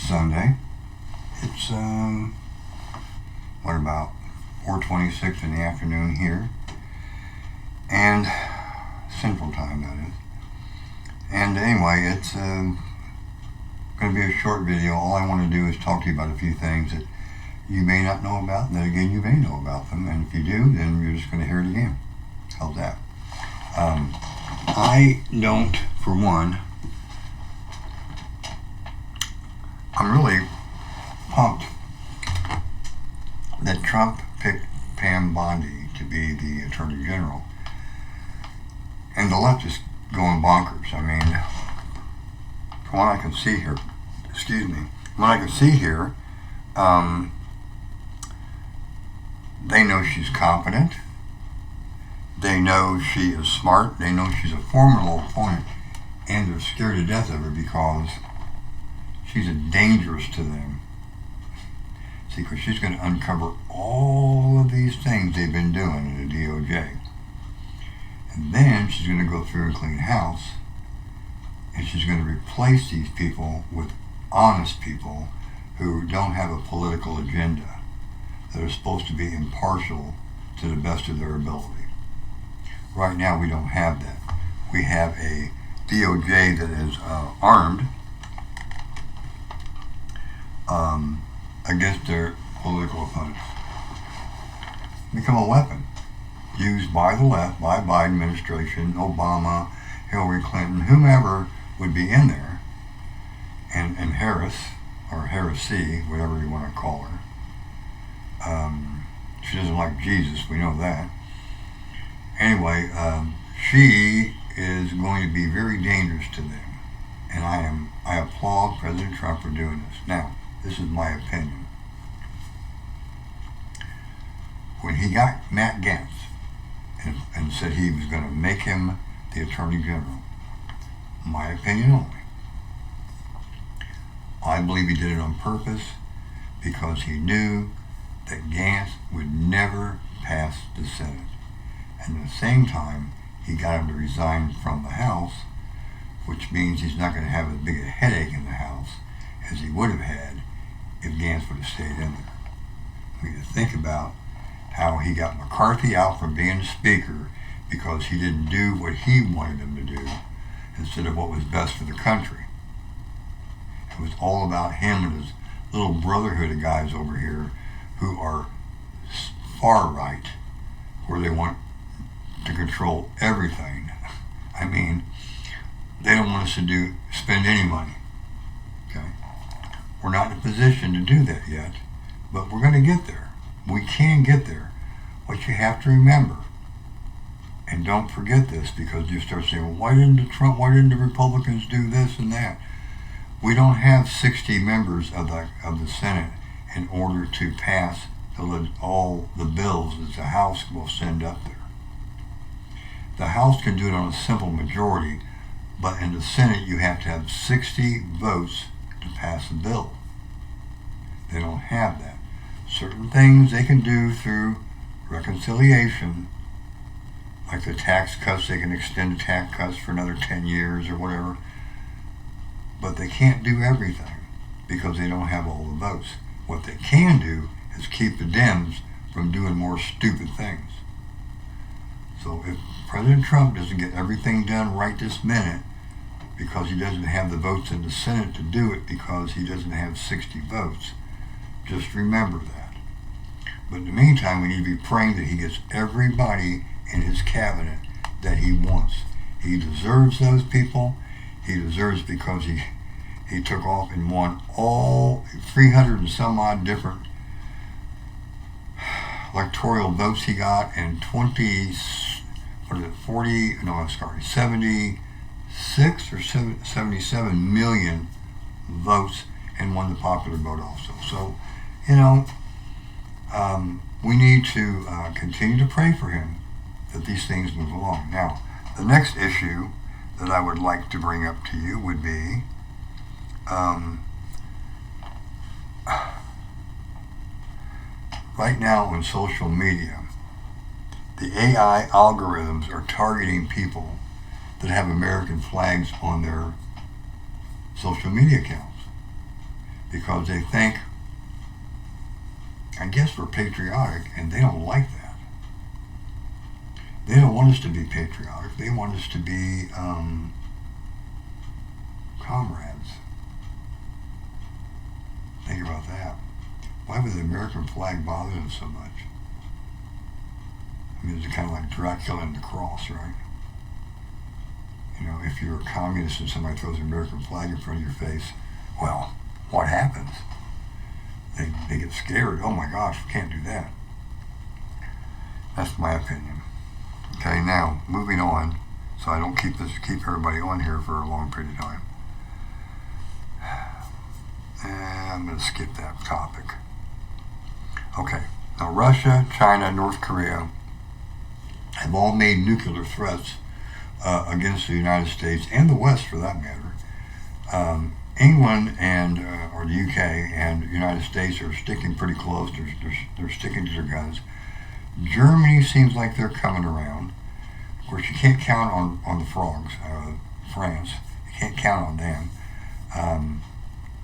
Sunday. It's what about 4:26 in the afternoon here, and Central Time that is. And anyway, it's going to be a short video. All I want to do is talk to you about a few things that you may not know about, and then again you may know about them. And if you do, then you're just going to hear it again. How's that? I don't, for one, I'm really pumped that Trump picked Pam Bondi to be the Attorney General. And the left is going bonkers. I mean, from what I can see here, they know she's competent. They know she is smart. They know she's a formidable opponent. And they're scared to death of her because she's dangerous to them. See, because she's going to uncover all of these things they've been doing in the DOJ. And then she's going to go through and clean house. And she's going to replace these people with honest people who don't have a political agenda, that are supposed to be impartial to the best of their ability. Right now we don't have that. We have a DOJ that is armed against their political opponents. Become a weapon used by the left, by Biden administration, Obama, Hillary Clinton, whomever would be in there, and Harris, or Heresy, whatever you want to call her. She doesn't like Jesus, we know that. Anyway, she is going to be very dangerous to them. And I applaud President Trump for doing this. Now, this is my opinion. When he got Matt Gaetz and said he was going to make him the Attorney General, my opinion only, I believe he did it on purpose because he knew that Gaetz would never pass the Senate. And at the same time, he got him to resign from the House, which means he's not going to have as big a headache in the House as he would have had if Gaetz would have stayed in there. We need to think about how he got McCarthy out from being Speaker because he didn't do what he wanted him to do instead of what was best for the country. It was all about him and his little brotherhood of guys over here who are far right, where they want to control everything. I mean, they don't want us to spend any money. Okay, we're not in a position to do that yet, but we're going to get there. We can get there. What you have to remember, and don't forget this, because you start saying, well, why didn't the Republicans do this and that? We don't have 60 members of the Senate in order to pass all the bills that the House will send up there. The House can do it on a simple majority, but in the Senate you have to have 60 votes to pass a bill. They don't have that. Certain things they can do through reconciliation, like the tax cuts, they can extend the tax cuts for another 10 years or whatever, but they can't do everything because they don't have all the votes. What they can do is keep the Dems from doing more stupid things. So if President Trump doesn't get everything done right this minute because he doesn't have the votes in the Senate to do it because he doesn't have 60 votes, just remember that. But in the meantime, we need to be praying that he gets everybody in his cabinet that he wants. He deserves those people. He deserves because he took off and won all 300 and some odd different electoral votes he got, and 76 or 77 million votes, and won the popular vote also. So, we need to continue to pray for him that these things move along. Now, the next issue that I would like to bring up to you would be right now on social media, the AI algorithms are targeting people that have American flags on their social media accounts. because they think, I guess, we're patriotic, and they don't like that. They don't want us to be patriotic. They want us to be comrades. Think about that. Why would the American flag bother them so much? I mean, it's kind of like Dracula and the cross, right? You know, if you're a communist and somebody throws an American flag in front of your face, well, what happens? They get scared. Oh my gosh, we can't do that. That's my opinion. Okay, now moving on, so I don't keep everybody on here for a long period of time. And I'm going to skip that topic. Okay, now Russia, China, North Korea have all made nuclear threats against the United States and the West, for that matter. England and or the UK and the United States are sticking pretty close. They're sticking to their guns. Germany seems like they're coming around. Of course, you can't count on the frogs. France, you can't count on them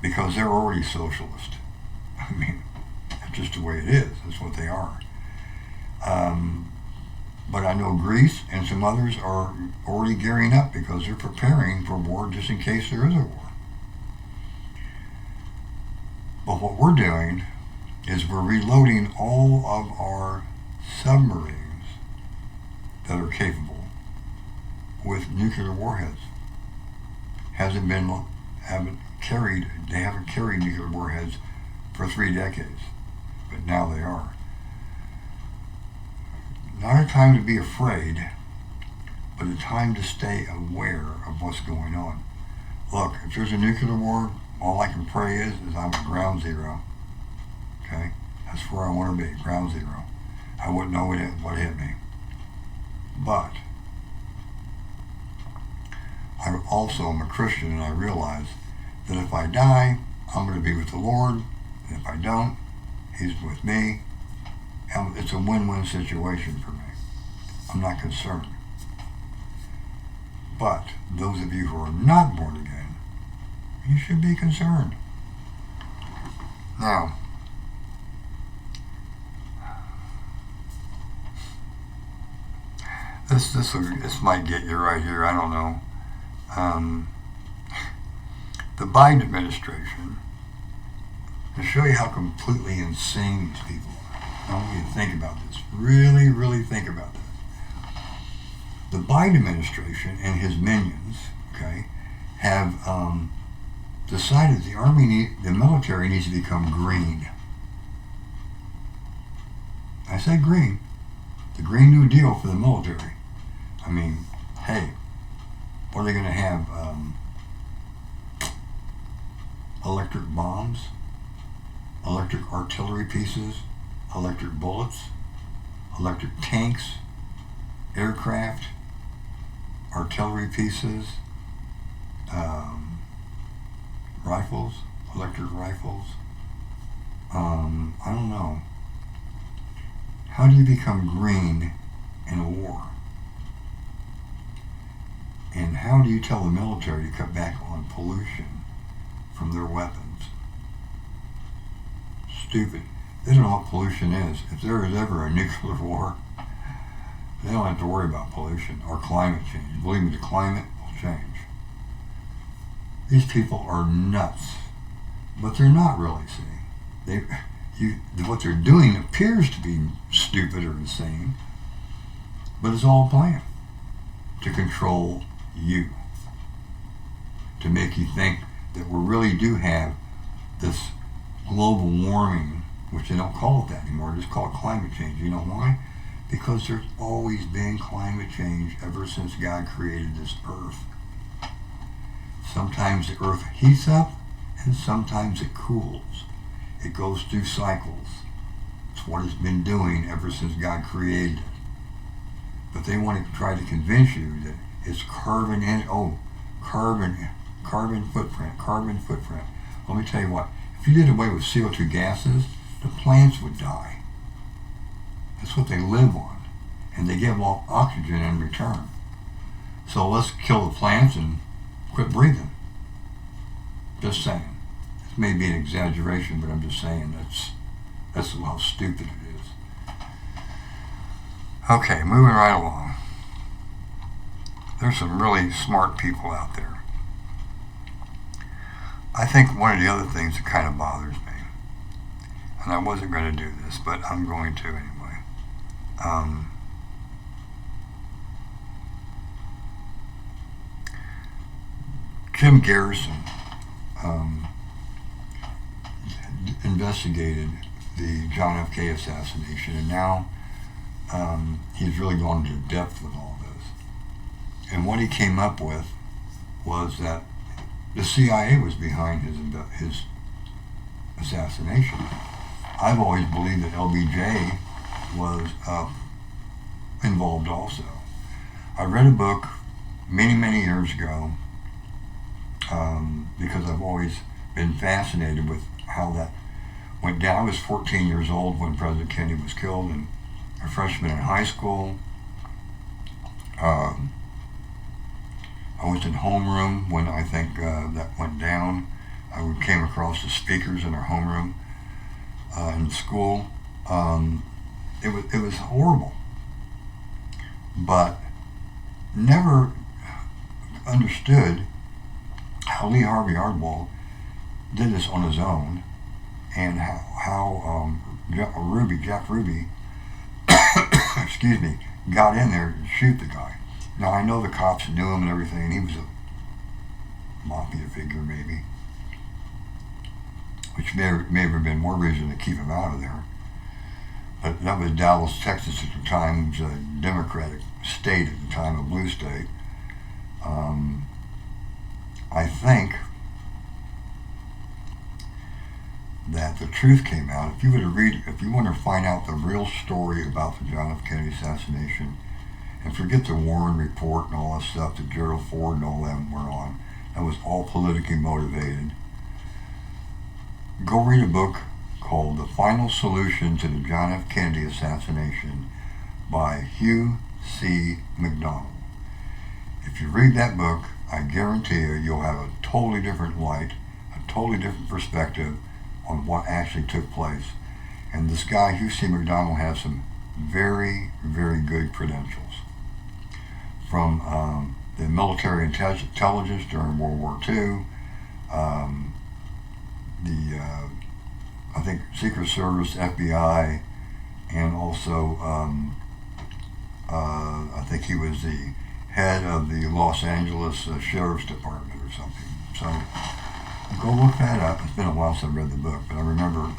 because they're already socialist. I mean, that's just the way it is. That's what they are. But I know Greece and some others are already gearing up because they're preparing for war just in case there is a war. But what we're doing is we're reloading all of our submarines that are capable with nuclear warheads. They haven't carried nuclear warheads for 3 decades, but now they are. Not a time to be afraid, but a time to stay aware of what's going on. Look, if there's a nuclear war, all I can pray is I'm at ground zero. Okay? That's where I want to be, ground zero. I wouldn't know what hit me. But I also am a Christian, and I realize that if I die, I'm going to be with the Lord, and if I don't, He's with me. And it's a win-win situation for me. I'm not concerned. But those of you who are not born again, you should be concerned. Now, this might get you right here. I don't know. The Biden administration, to show you how completely insane these people are. I want you to think about this. Really, really think about this. The Biden administration and his minions, okay, have decided the military needs to become green. I say green. The Green New Deal for the military. I mean, hey, what are they going to have? Electric bombs? Electric artillery pieces? Electric bullets? Electric tanks? Aircraft? Artillery pieces? Rifles? Electric rifles? I don't know. How do you become green in a war? And how do you tell the military to cut back on pollution from their weapons? Stupid. They don't know what pollution is. If there is ever a nuclear war, they don't have to worry about pollution or climate change. Believe me, the climate will change. These people are nuts, but they're not really, see. What they're doing appears to be stupid or insane, but it's all a plan to control you, to make you think that we really do have this global warming, which they don't call it that anymore, just call it climate change. You know why? Because there's always been climate change ever since God created this earth. Sometimes the earth heats up and sometimes it cools. It goes through cycles. It's what it's been doing ever since God created it. But they want to try to convince you that it's carbon footprint. Let me tell you what, if you did away with CO2 gases, the plants would die. That's what they live on. And they give off oxygen in return. So let's kill the plants and quit breathing. Just saying. It may be an exaggeration, but I'm just saying that's how stupid it is. Okay, moving right along. There's some really smart people out there. I think one of the other things that kind of bothers me, and I wasn't going to do this, but I'm going to anyway. Jim Garrison investigated the John F. K. assassination, and now he's really gone into depth with all this. And what he came up with was that the CIA was behind his assassination. I've always believed that LBJ was involved also. I read a book many years ago because I've always been fascinated with how that went down. I was 14 years old when President Kennedy was killed, and a freshman in high school. I was in homeroom when I think that went down. I came across the speakers in our homeroom in school. It was horrible, but never understood how Lee Harvey Oswald did this on his own, and how Jack Ruby, excuse me, got in there to shoot the guy. Now I know the cops knew him and everything, and he was a mafia figure maybe, which may have been more reason to keep him out of there. But that was Dallas, Texas at the time. It was a Democratic state at the time, a blue state. I think that the truth came out. If you want to find out the real story about the John F. Kennedy assassination, and forget the Warren report and all that stuff that Gerald Ford and all them were on, that was all politically motivated. Go read a book called The Final Solution to the John F. Kennedy Assassination by Hugh C. McDonald. If you read that book, I guarantee you'll have a totally different light, a totally different perspective on what actually took place. And this guy, Hugh C. McDonald, has some very good credentials. From the military intelligence during World War II, I think Secret Service, FBI, and also I think he was the head of the Los Angeles Sheriff's Department or something. So go look that up. It's been a while since I read the book, but I remember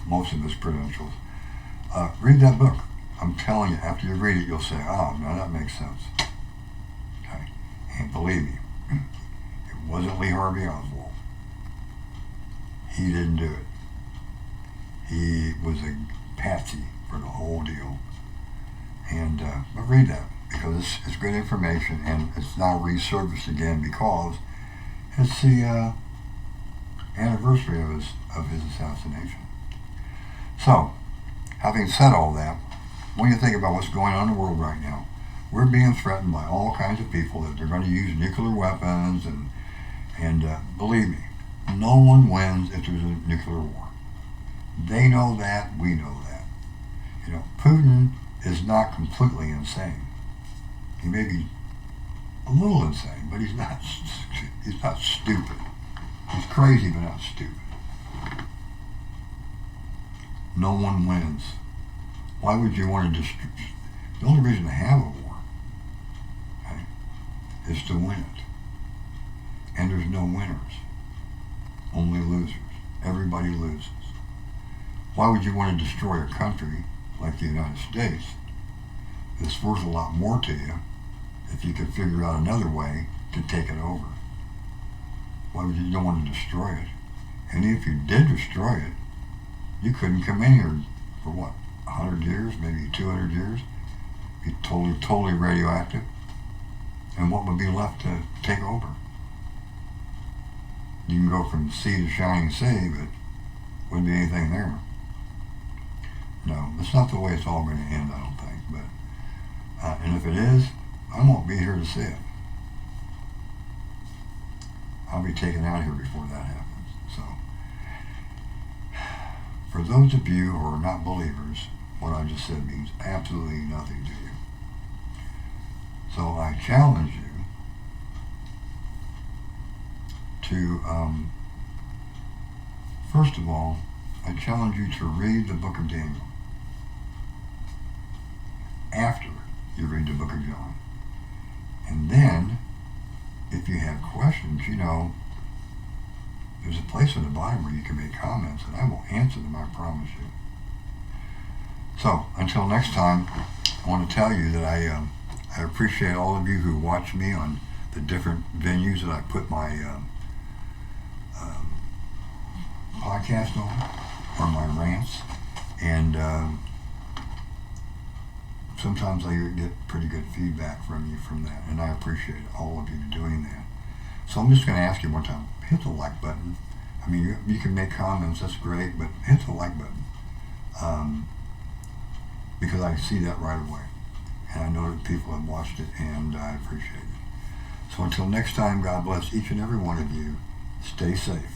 most of his credentials. Read that book. I'm telling you, after you read it, you'll say, oh, no, that makes sense. Okay. And believe me, it wasn't Lee Harvey Oswald. He didn't do it. He was a patsy for the whole deal. And but read that, because it's good information, and it's now resurfaced again because it's the anniversary of his assassination. So, having said all that, when you think about what's going on in the world right now, we're being threatened by all kinds of people that they're going to use nuclear weapons, and believe me, no one wins if there's a nuclear war. They know that, we know that. You know, Putin is not completely insane. He may be a little insane, but he's not stupid. He's crazy, but not stupid. No one wins. Why would you want to destroy? The only reason to have a war, okay, is to win it. And there's no winners, only losers. Everybody loses. Why would you want to destroy a country like the United States that's worth a lot more to you if you could figure out another way to take it over? Why would you don't want to destroy it? And if you did destroy it, you couldn't come in here for what, 100 years, maybe 200 years? Be totally radioactive. And what would be left to take over? You can go from sea to shining sea, but wouldn't be anything there. No, that's not the way it's all going to end, I don't think. But and if it is, I won't be here to see it. I'll be taken out here before that happens. So For those of you who are not believers, what I just said means absolutely nothing to you. So I challenge you to, first of all, I challenge you to read the book of Daniel after you read the book of John. And then, if you have questions, there's a place at the bottom where you can make comments, and I will answer them, I promise you. So, until next time, I want to tell you that I appreciate all of you who watch me on the different venues that I put my podcast on, or my rants, and sometimes I get pretty good feedback from you from that, and I appreciate all of you doing that. So I'm just going to ask you one time, hit the like button. I mean, you can make comments, that's great, but hit the like button, because I see that right away, and I know that people have watched it, and I appreciate it. So until next time, God bless each and every one of you. Stay safe.